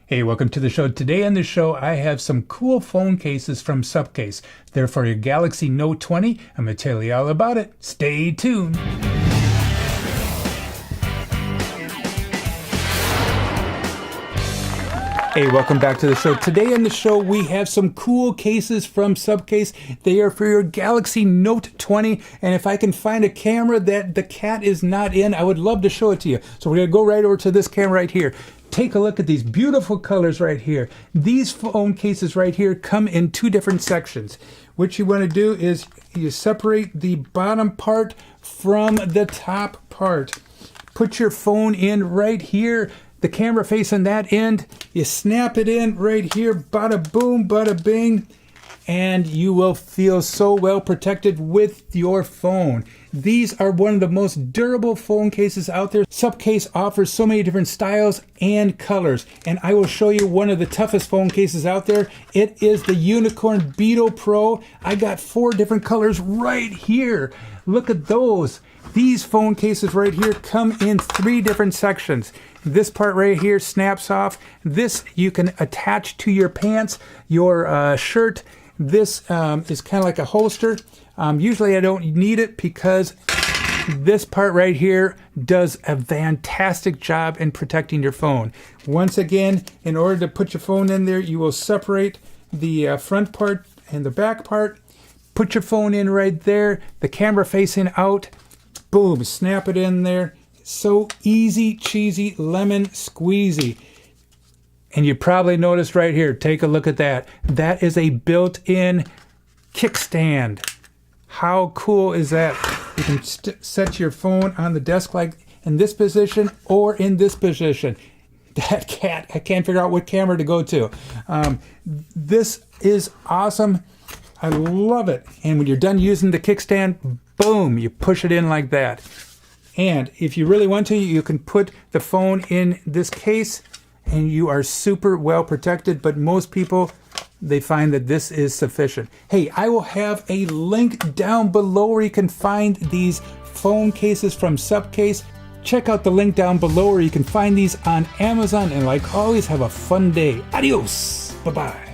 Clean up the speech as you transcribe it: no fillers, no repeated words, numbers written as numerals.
Hey, welcome to the show. Today on the show, I have some cool phone cases from Supcase. They're for your Galaxy Note 20. I'm going to tell you all about it. Stay tuned. Hey, welcome back to the show. Today on the show, we have some cool cases from Supcase. They are for your Galaxy Note 20. And if I can find a camera that the cat is not in, I would love to show it to you. So we're going to go right over to this camera right here. Take a look at these beautiful colors right here. These phone cases right here come in two different sections. What you want to do is you separate the bottom part from the top part. Put your phone in right here. The camera facing that end, you snap it in right here, bada boom, bada bing, and you will feel so well protected with your phone. These are one of the most durable phone cases out there. Supcase offers so many different styles and colors, and I will show you one of the toughest phone cases out there. It is the Unicorn Beetle Pro. I got 4 different colors right here. Look at those. These phone cases right here come in 3 different sections. This part right here snaps off. This you can attach to your pants, your shirt. This is kind of like a holster. Usually I don't need it because this part right here does a fantastic job in protecting your phone. Once again, in order to put your phone in there, you will separate the front part and the back part. Put your phone in right there, the camera facing out. Boom, snap it in there. So easy, cheesy, lemon squeezy. And you probably noticed right here, take a look at that. That is a built-in kickstand. How cool is that? You can set your phone on the desk like in this position or in this position. That cat, I can't figure out what camera to go to. This is awesome. I love it. And when you're done using the kickstand, boom, you push it in like that. And if you really want to, you can put the phone in this case and you are super well protected. But most people, they find that this is sufficient. Hey, I will have a link down below where you can find these phone cases from Supcase. Check out the link down below where you can find these on Amazon. And like always, have a fun day. Adios. Bye-bye.